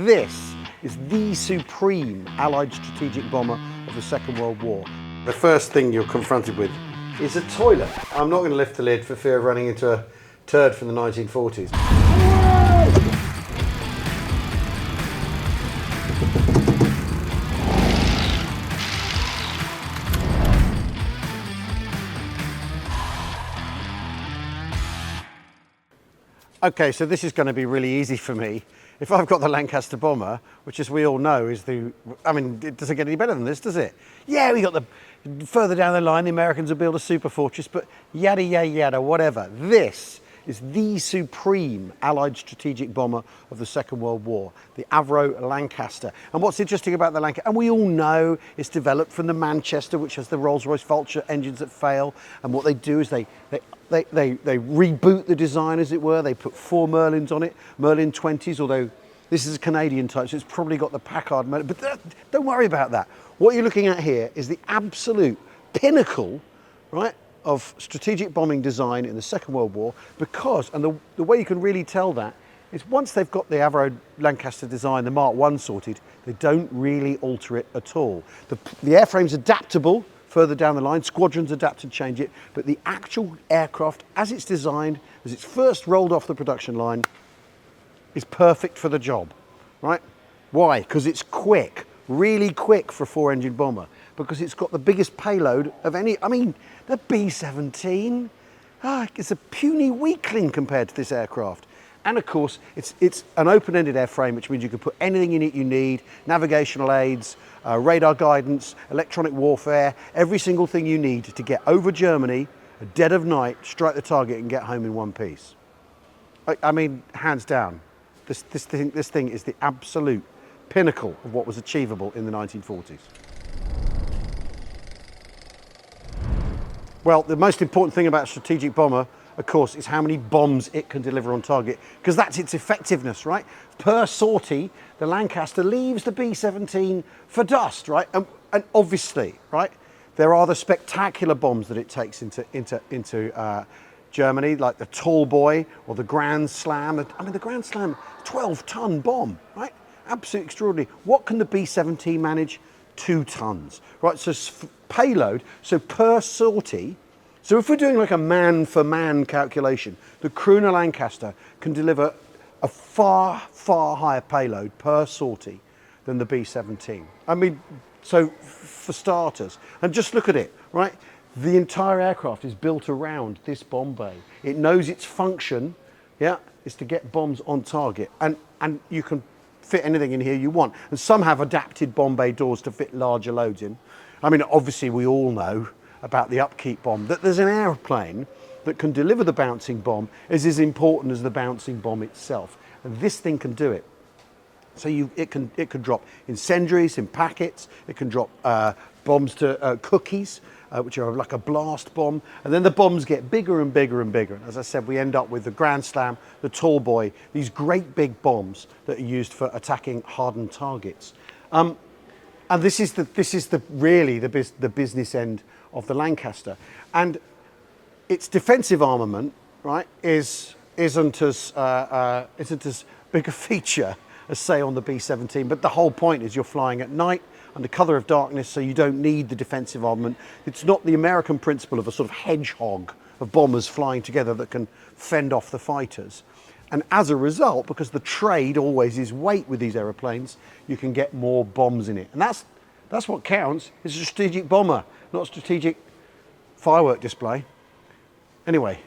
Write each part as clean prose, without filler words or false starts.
This is the supreme Allied strategic bomber of the Second World War. The first thing you're confronted with is a toilet. I'm not going to lift the lid for fear of running into a turd from the 1940s. Okay, so this is going to be really easy for me. If I've got the Lancaster bomber, which as we all know is it doesn't get any better than this, does it? Yeah, we got further down the line, the Americans will build a super fortress, but yada, yada, yada, whatever. This is the supreme Allied strategic bomber of the Second World War, the Avro Lancaster. And what's interesting about the Lancaster, and we all know it's developed from the Manchester, which has the Rolls-Royce Vulture engines that fail. And what they do is they reboot the design, as it were. They put 4 Merlins on it, Merlin 20s, although this is a Canadian type, so it's probably got the Packard Merlin, but don't worry about that. What you're looking at here is the absolute pinnacle, right, of strategic bombing design in the Second World War, because, and the way you can really tell that is once they've got the Avro Lancaster design, the Mark I sorted, they don't really alter it at all. The airframe's adaptable further down the line, squadrons adapt and change it, but the actual aircraft, as it's designed, as it's first rolled off the production line, is perfect for the job, right? Why? Because it's quick, really quick for a 4-engine bomber, because it's got the biggest payload of any, the B-17, it's a puny weakling compared to this aircraft. And of course, it's an open-ended airframe, which means you can put anything in it you need, navigational aids, radar guidance, electronic warfare, every single thing you need to get over Germany, at dead of night, strike the target and get home in one piece. Hands down, this thing is the absolute pinnacle of what was achievable in the 1940s. Well, the most important thing about a strategic bomber, of course, is how many bombs it can deliver on target, because that's its effectiveness, right? Per sortie, the Lancaster leaves the B-17 for dust, right? And obviously, right, there are the spectacular bombs that it takes into Germany, like the Tall Boy or the Grand Slam. The Grand Slam, 12-ton bomb, right? Absolutely extraordinary. What can the B-17 manage? 2 tons, right? So payload, so per sortie, so if we're doing like a man-for-man calculation, the Krooner Lancaster can deliver a far, far higher payload per sortie than the B-17. So for starters, and just look at it, right? The entire aircraft is built around this bomb bay. It knows its function, is to get bombs on target. And you can fit anything in here you want. And some have adapted bomb bay doors to fit larger loads in. Obviously we all know about the upkeep bomb, that there's an airplane that can deliver the bouncing bomb is as important as the bouncing bomb itself. And this thing can do it. So it can drop incendiaries in packets, it can drop bombs to cookies, which are like a blast bomb, and then the bombs get bigger and bigger and bigger. And as I said, we end up with the Grand Slam, the Tall Boy, these great big bombs that are used for attacking hardened targets. And this is really the business end of the Lancaster, and its defensive armament, right, isn't as big a feature as, say, on the B-17. But the whole point is you're flying at night under cover of darkness, so you don't need the defensive armament. It's not the American principle of a sort of hedgehog of bombers flying together that can fend off the fighters. And as a result, because the trade always is weight with these aeroplanes, you can get more bombs in it, and that's what counts. It's a strategic bomber, not a strategic firework display. Anyway,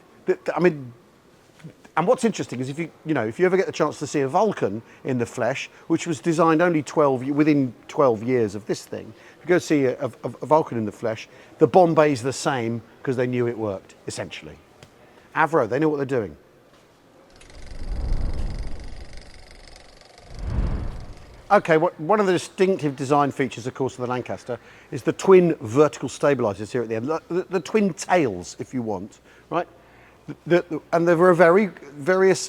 and what's interesting is if you ever get the chance to see a Vulcan in the flesh, which was designed only within 12 years of this thing, if you go see a Vulcan in the flesh, the bomb bay's the same because they knew it worked, essentially. Avro, they know what they're doing. Okay, one of the distinctive design features, of course, of the Lancaster is the twin vertical stabilisers here at the end, the twin tails, if you want, right? And there were various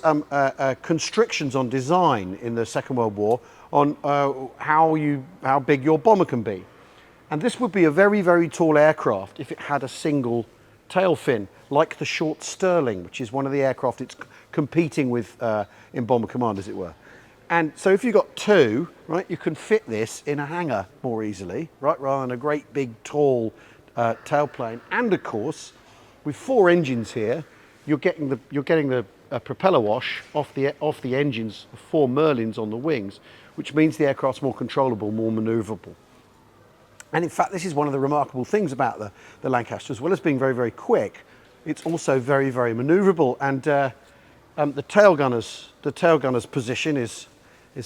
constrictions on design in the Second World War on how big your bomber can be. And this would be a very, very tall aircraft if it had a single tail fin, like the short Stirling, which is one of the aircraft it's competing with in Bomber Command, as it were. And so if you've got two, right, you can fit this in a hangar more easily, right, rather than a great big tall tailplane. And of course, with 4 engines here, you're getting the propeller wash off the engines, 4 Merlins on the wings, which means the aircraft's more controllable, more manoeuvrable. And in fact, this is one of the remarkable things about the Lancaster. As well as being very, very quick, it's also very, very manoeuvrable. And the tail gunner's position is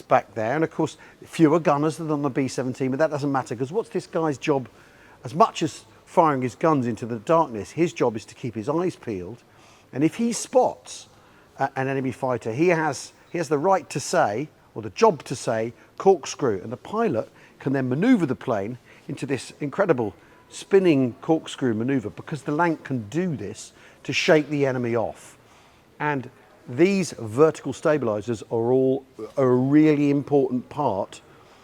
back there. And of course, fewer gunners than on the B-17, but that doesn't matter, because what's this guy's job? As much as firing his guns into the darkness, his job is to keep his eyes peeled. And if he spots an enemy fighter, he has the right to say, or the job to say, corkscrew. And the pilot can then maneuver the plane into this incredible spinning corkscrew maneuver, because the Lanc can do this to shake the enemy off. And these vertical stabilizers are a really important part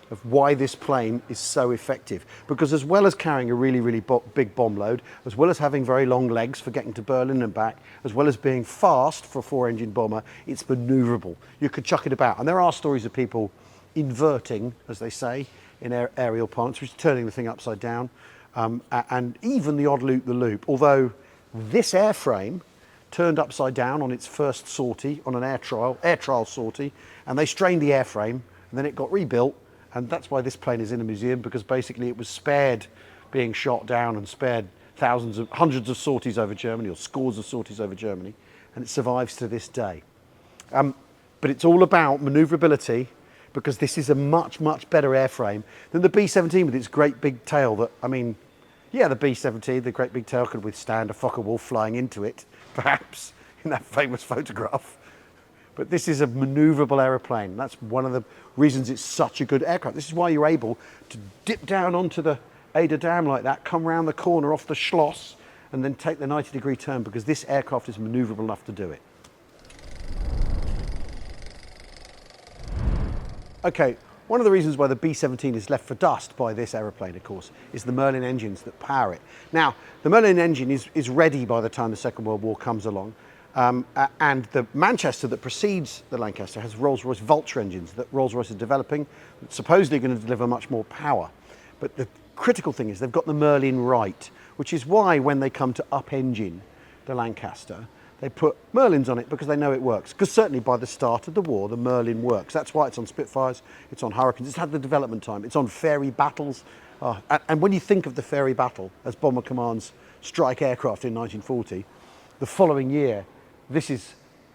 of why this plane is so effective. Because as well as carrying a really, really big bomb load, as well as having very long legs for getting to Berlin and back, as well as being fast for a 4-engine bomber, it's maneuverable. You could chuck it about. And there are stories of people inverting, as they say, in aerial parlance, which is turning the thing upside down, and even the odd loop-the-loop. Although this airframe turned upside down on its first sortie, on an air trial sortie, and they strained the airframe, and then it got rebuilt, and that's why this plane is in a museum, because basically it was spared being shot down and spared hundreds of sorties over Germany, or scores of sorties over Germany, and it survives to this day. But it's all about manoeuvrability, because this is a much, much better airframe than the B-17 with its great big tail that, I mean, yeah, the B-17, the great big tail, could withstand a Fokker Wolf flying into it, perhaps, in that famous photograph. But this is a manoeuvrable aeroplane. That's one of the reasons it's such a good aircraft. This is why you're able to dip down onto the Ada Dam like that, come round the corner off the Schloss, and then take the 90-degree turn, because this aircraft is manoeuvrable enough to do it. Okay, one of the reasons why the B-17 is left for dust by this aeroplane, of course, is the Merlin engines that power it. Now, the Merlin engine is ready by the time the Second World War comes along, and the Manchester that precedes the Lancaster has Rolls-Royce Vulture engines that Rolls-Royce is developing, supposedly going to deliver much more power. But the critical thing is they've got the Merlin right, which is why when they come to up-engine the Lancaster, they put Merlins on it, because they know it works. Because certainly by the start of the war, the Merlin works. That's why it's on Spitfires, it's on Hurricanes, it's had the development time, it's on Fairey battles. And when you think of the Fairey battle as Bomber Command's strike aircraft in 1940, the following year, this is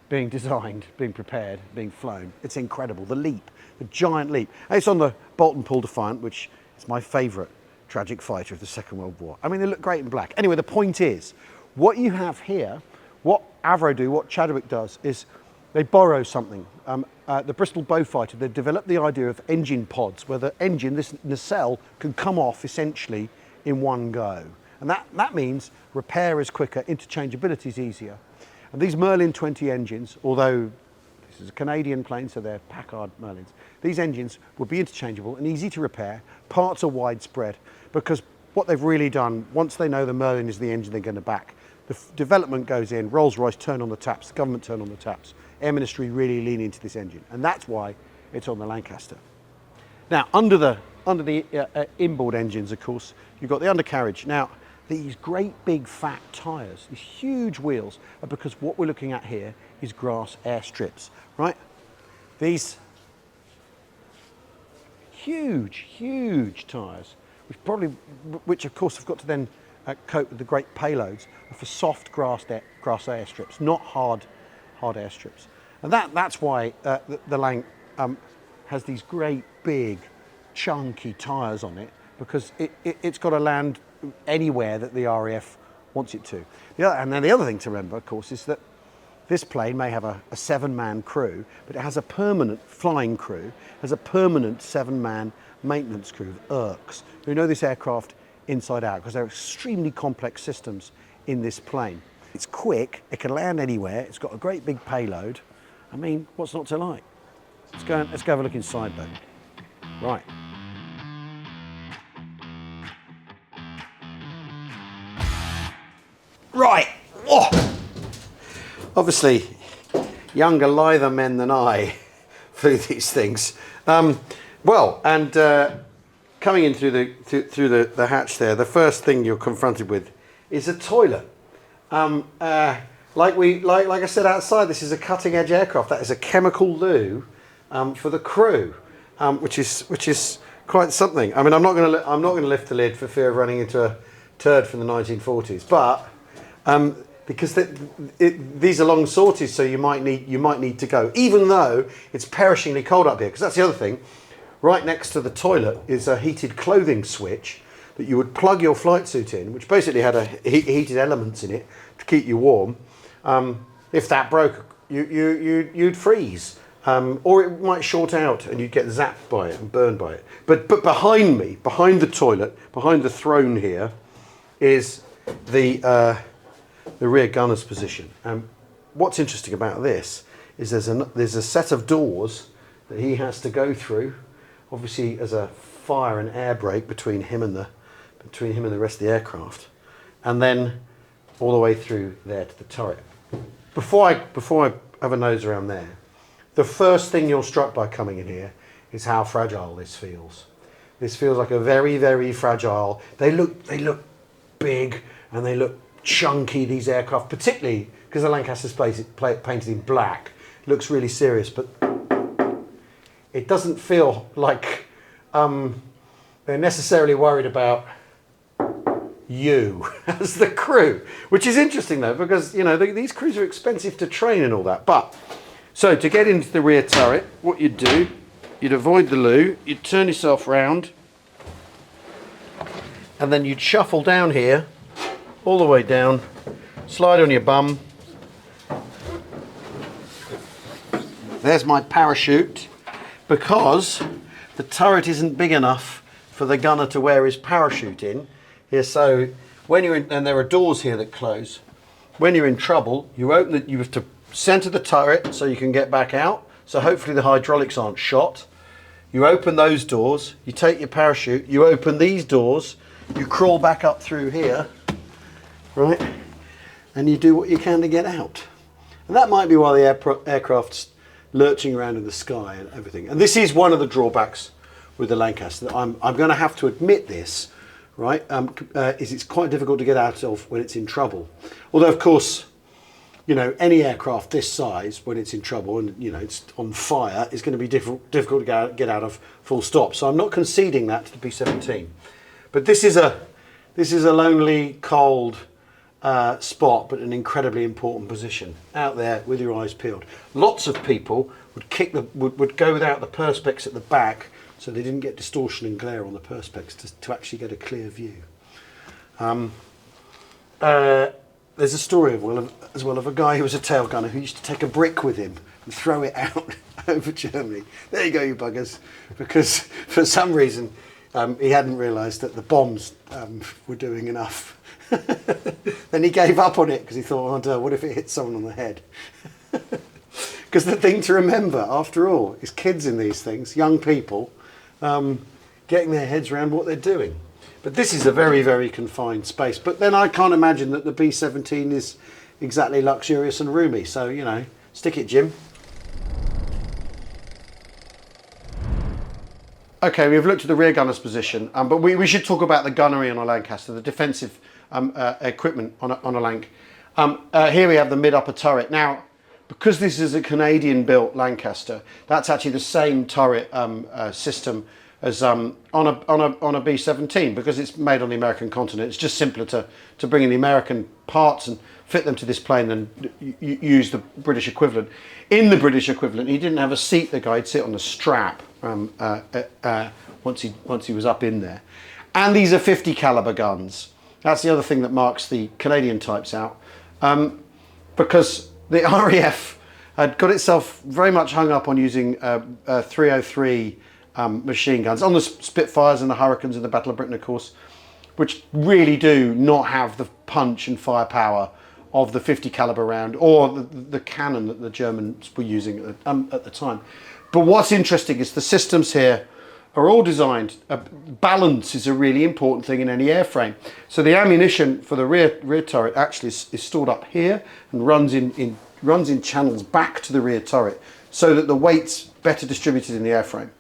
being designed, being prepared, being flown. It's incredible, the leap, the giant leap. And it's on the Bolton Paul Defiant, which is my favourite tragic fighter of the Second World War. I mean, they look great in black. Anyway, the point is, what you have here, what Avro do, what Chadwick does, is they borrow something. The Bristol Beaufighter, they've developed the idea of engine pods, where the engine, this nacelle, can come off essentially in one go. And that means repair is quicker, interchangeability is easier. And these Merlin 20 engines, although this is a Canadian plane, so they're Packard Merlins, these engines will be interchangeable and easy to repair. Parts are widespread, because what they've really done, once they know the Merlin is the engine they're going to back, the development goes in, Rolls-Royce turn on the taps, the government turn on the taps, Air Ministry really lean into this engine, and that's why it's on the Lancaster. Now, under the inboard engines, of course, you've got the undercarriage. Now, these great big fat tyres, these huge wheels, are because what we're looking at here is grass airstrips, right? These huge tyres, which of course have got to then coat with the great payloads, are for soft grass airstrips, not hard airstrips. And that's why the Lanc has these great big chunky tyres on it, because it's got to land anywhere that the RAF wants it to. And then the other thing to remember, of course, is that this plane may have a 7-man crew, but it has a permanent flying crew, has a permanent 7-man maintenance crew of ERCs, who know this aircraft inside out, because they're extremely complex systems in this plane. It's quick, it can land anywhere, it's got a great big payload. I mean, what's not to like? Let's go have a look inside though. Right. Right. Oh. Obviously, younger, lither men than I flew these things. Well, and coming in through the hatch there, the first thing you're confronted with is a toilet. Like I said outside, this is a cutting-edge aircraft. That is a chemical loo for the crew, which is quite something. I mean, I'm not going to lift the lid for fear of running into a turd from the 1940s, but because these are long sorties, so you might need to go, even though it's perishingly cold up here. Because that's the other thing. Right next to the toilet is a heated clothing switch that you would plug your flight suit in, which basically had heated elements in it to keep you warm. If that broke, you'd freeze. Or it might short out and you'd get zapped by it and burned by it. But behind me, behind the toilet, behind the throne here, is the rear gunner's position. What's interesting about this is there's a set of doors that he has to go through. Obviously, as a fire and air brake between him and the rest of the aircraft, and then all the way through there to the turret. Before I have a nose around there. The first thing you're struck by coming in here is how fragile this feels. This feels like a very, very fragile. They look big and they look chunky, these aircraft, particularly because the Lancaster's painted in black. It looks really serious, but it doesn't feel like they're necessarily worried about you as the crew, which is interesting though, because these crews are expensive to train and all that. But so to get into the rear turret, what you'd do, you'd avoid the loo, you'd turn yourself round, and then you'd shuffle down here, all the way down, slide on your bum. There's my parachute, because the turret isn't big enough for the gunner to wear his parachute in here. So when you're in, and there are doors here that close, when you're in trouble, you have to center the turret so you can get back out, so hopefully the hydraulics aren't shot. You open those doors, you take your parachute, you open these doors, you crawl back up through here, right, and you do what you can to get out. And that might be why the aircraft's lurching around in the sky and everything. And this is one of the drawbacks with the Lancaster. I'm going to have to admit this, right, is it's quite difficult to get out of when it's in trouble. Although of course, any aircraft this size, when it's in trouble and it's on fire, is going to be difficult to get out of full stop. So I'm not conceding that to the B-17, but this is a lonely, cold spot, but an incredibly important position out there with your eyes peeled. Lots of people would go without the perspex at the back, so they didn't get distortion and glare on the perspex to actually get a clear view. There's a story as well of a guy who was a tail gunner who used to take a brick with him and throw it out over Germany. There you go, you buggers. Because for some reason he hadn't realised that the bombs were doing enough. Then he gave up on it because he thought, oh, what if it hits someone on the head? Because the thing to remember, after all, is kids in these things, young people, getting their heads around what they're doing. But this is a very, very confined space. But then I can't imagine that the B-17 is exactly luxurious and roomy. So, stick it, Jim. Okay, we've looked at the rear gunner's position, but we should talk about the gunnery on a Lancaster, the defensive equipment on a Lanc. Here we have the mid-upper turret. Now, because this is a Canadian-built Lancaster, that's actually the same turret system as on a B-17, because it's made on the American continent. It's just simpler to bring in the American parts and fit them to this plane than use the British equivalent. In the British equivalent, he didn't have a seat. The guy would sit on the strap once he was up in there. And these are 50 caliber guns. That's the other thing that marks the Canadian types out, because the RAF had got itself very much hung up on using 303 machine guns on the Spitfires and the Hurricanes in the Battle of Britain, of course, which really do not have the punch and firepower of the 50 caliber round or the cannon that the Germans were using at the time. But what's interesting is the systems here are all designed. Balance is a really important thing in any airframe. So the ammunition for the rear turret actually is stored up here and runs in channels back to the rear turret so that the weight's better distributed in the airframe.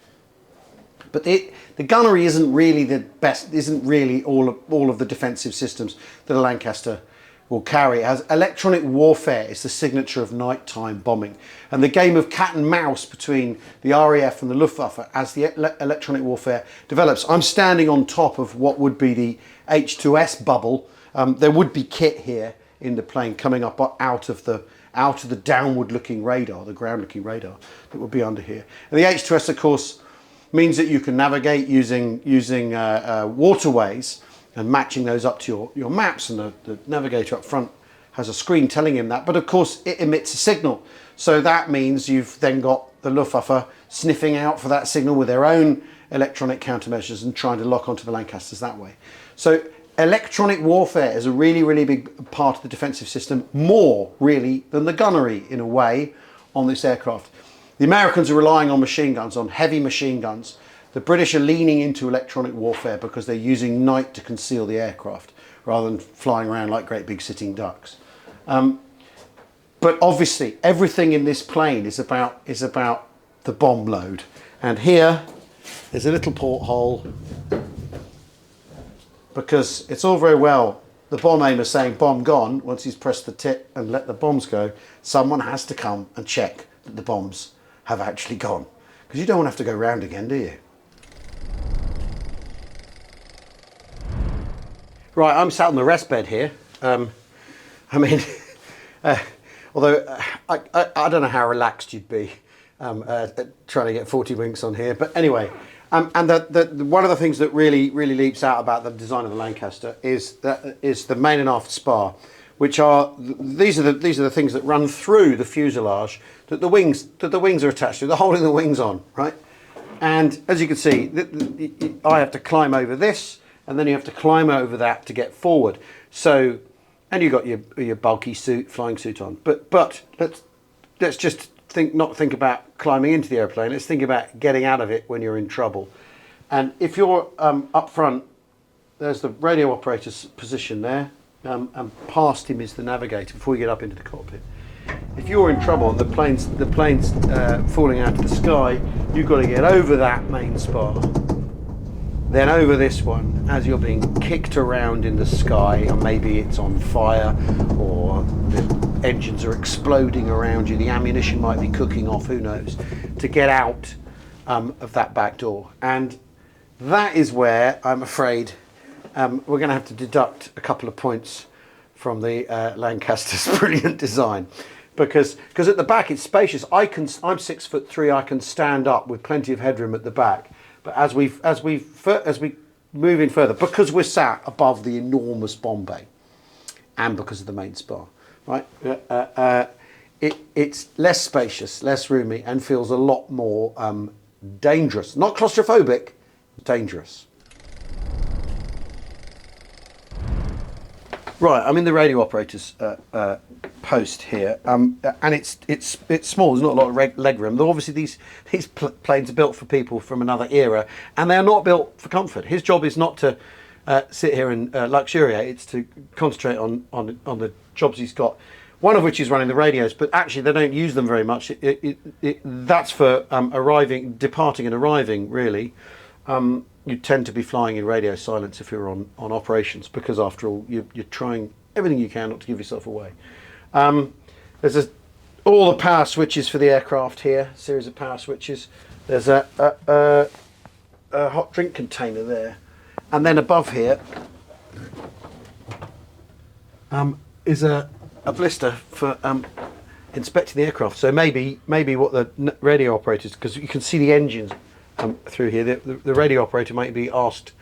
But the gunnery isn't really the best, isn't really all of the defensive systems that a Lancaster will carry. As electronic warfare is the signature of nighttime bombing, and the game of cat and mouse between the RAF and the Luftwaffe as the electronic warfare develops. I'm standing on top of what would be the H2S bubble. There would be kit here in the plane coming up out of the downward looking radar, the ground looking radar that would be under here. And the H2S, of course, means that you can navigate using waterways and matching those up to your maps, and the navigator up front has a screen telling him that. But of course it emits a signal, so that means you've then got the Luftwaffe sniffing out for that signal with their own electronic countermeasures and trying to lock onto the Lancasters that way. So electronic warfare is a really big part of the defensive system, more really than the gunnery in a way on this aircraft. The Americans are relying on machine guns, on heavy machine guns. The British are leaning into electronic warfare because they're using night to conceal the aircraft rather than flying around like great big sitting ducks. But obviously everything in this plane is about the bomb load. And here there's a little porthole, because it's all very well the bomb aimer saying bomb gone once he's pressed the tip and let the bombs go. Someone has to come and check that the bombs have actually gone, because you don't want to have to go round again, do you? Right, I'm sat on the rest bed here. I mean, although I don't know how relaxed you'd be trying to get 40 winks on here, but anyway, and one of the things that really leaps out about the design of the Lancaster is the main and aft spar, which are these are the things that run through the fuselage that the wings are attached to. They're holding the wings on, right? And as you can see, I have to climb over this, and then you have to climb over that to get forward. So, and you've got your bulky suit, flying suit on. But let's just not think about climbing into the airplane. Let's think about getting out of it when you're in trouble. And if you're up front, there's the radio operator's position there, and past him is the navigator before you get up into the cockpit. If you're in trouble and the plane's falling out of the sky, you've got to get over that main spar, then over this one as you're being kicked around in the sky, and maybe it's on fire or the engines are exploding around you, the ammunition might be cooking off, who knows, to get out of that back door. And that is where I'm afraid we're going to have to deduct a couple of points from the Lancaster's brilliant design, because at the back it's spacious. I'm 6'3", I can stand up with plenty of headroom at the back. But as we move in further, because we're sat above the enormous bomb bay, and because of the main spar, right, it's less spacious, less roomy, and feels a lot more dangerous. Not claustrophobic, dangerous. Right, I'm in the radio operator's post here, and it's small. There's not a lot of leg room. Though obviously these planes are built for people from another era, and they are not built for comfort. His job is not to sit here and luxuriate. It's to concentrate on the jobs he's got. One of which is running the radios, but actually they don't use them very much. That's for departing and arriving, really. You tend to be flying in radio silence if you're on operations, because after all you're trying everything you can not to give yourself away. There's all the power switches for the aircraft here, series of power switches. There's a hot drink container there, and then above here is a blister for inspecting the aircraft. So maybe what the radio operators, because you can see the engines through here, the radio operator might be asked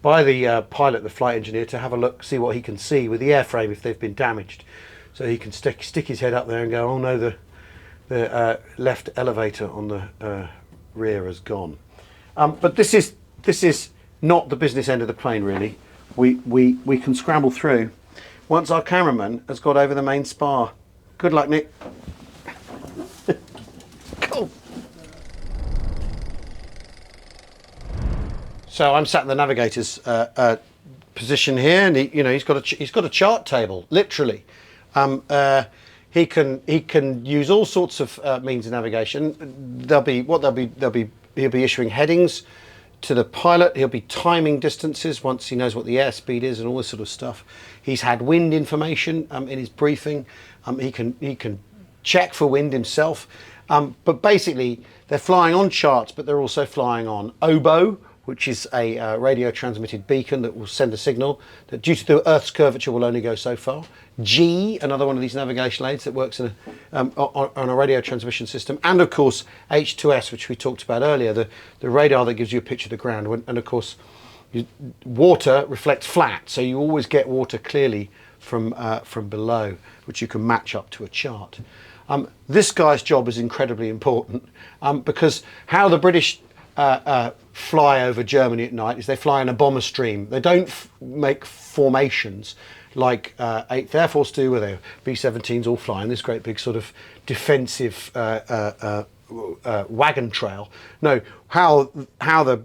by the pilot, the flight engineer, to have a look, see what he can see with the airframe if they've been damaged. So he can stick his head up there and go, oh no, the left elevator on the rear has gone. But this is not the business end of the plane, really. We can scramble through once our cameraman has got over the main spar. Good luck, Nick. Cool. So I'm sat in the navigator's position here, and he's got a chart table, literally. he can use all sorts of means of navigation. He'll be issuing headings to the pilot. He'll be timing distances once he knows what the airspeed is and all this sort of stuff. He's had wind information in his briefing. He can check for wind himself. But basically, they're flying on charts, but they're also flying on oboe, which is a radio transmitted beacon that will send a signal that, due to the Earth's curvature, will only go so far. G, another one of these navigation aids that works in on a radio transmission system. And of course, H2S, which we talked about earlier, the radar that gives you a picture of the ground. And of course, water reflects flat, so you always get water clearly from below, which you can match up to a chart. This guy's job is incredibly important because how the British fly over Germany at night is they fly in a bomber stream. They don't make formations like 8th Air Force do, where their B-17s all fly in this great big sort of defensive wagon trail. No, how the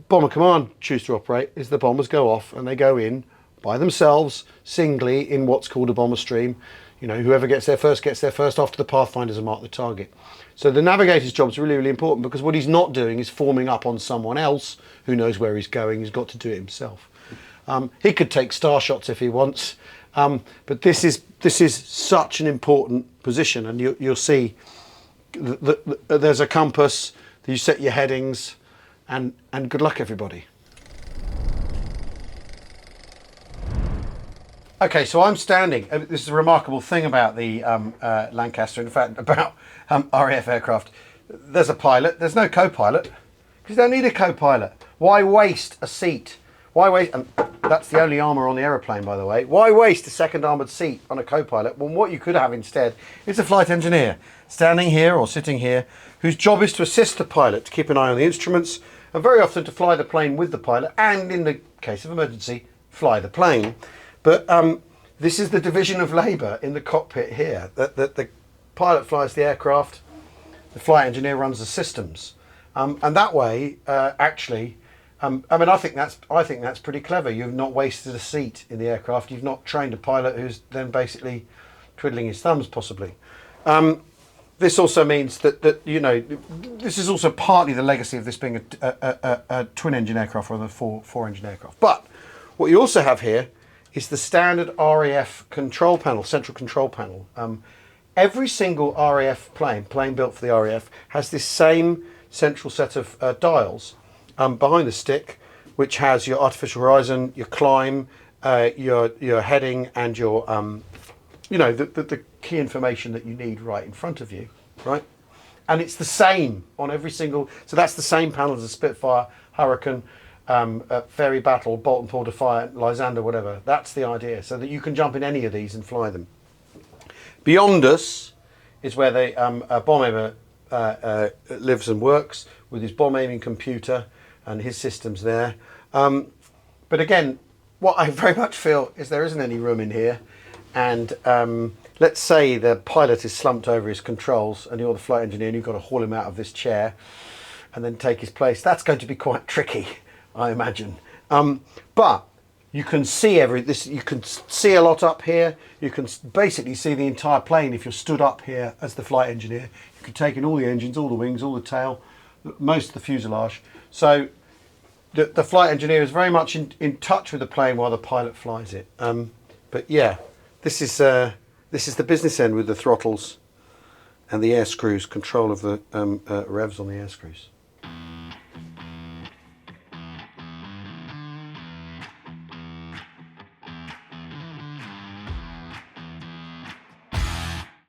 Bomber Command choose to operate is the bombers go off and they go in by themselves, singly, in what's called a bomber stream. You know, whoever gets there first after the pathfinders have marked the target. So the navigator's job is really, really important, because what he's not doing is forming up on someone else who knows where he's going. He's got to do it himself. He could take star shots if he wants, but this is such an important position, and you'll see there's a compass. You set your headings, and good luck, everybody. Okay, so I'm standing. This is a remarkable thing about the Lancaster, in fact, about RAF aircraft. There's a pilot. There's no co-pilot, because you don't need a co-pilot. Why waste a seat? Why waste? And that's the only armour on the aeroplane, by the way. Why waste a second armoured seat on a co-pilot when what you could have instead is a flight engineer standing here or sitting here, whose job is to assist the pilot, to keep an eye on the instruments, and very often to fly the plane with the pilot, and in the case of emergency, fly the plane. But this is the division of labour in the cockpit here. That the pilot flies the aircraft, the flight engineer runs the systems, and that way, actually, I mean, I think that's pretty clever. You've not wasted a seat in the aircraft. You've not trained a pilot who's then basically twiddling his thumbs, possibly. This also means that you know, this is also partly the legacy of this being a twin-engine aircraft rather than a four-engine aircraft. But what you also have here is the standard RAF control panel, central control panel. Every single RAF plane built for the RAF, has this same central set of dials behind the stick, which has your artificial horizon, your climb, your heading, and your you know, the key information that you need right in front of you, right? And it's the same on every single. So that's the same panel as a Spitfire, Hurricane, Fairy Battle, Bolton Paul Defiant, Lysander, whatever. That's the idea, so that you can jump in any of these and fly them. Beyond us is where the bomb aimer lives and works, with his bomb aiming computer and his systems there. But again, what I very much feel is there isn't any room in here, and let's say the pilot is slumped over his controls and you're the flight engineer and you've got to haul him out of this chair and then take his place. That's going to be quite tricky, I imagine. But you can see you can see a lot up here. You can basically see the entire plane if you're stood up here as the flight engineer. You can take in all the engines, all the wings, all the tail, most of the fuselage. So the flight engineer is very much in touch with the plane while the pilot flies it. But yeah, this is the business end with the throttles and the air screws, control of the revs on the air screws.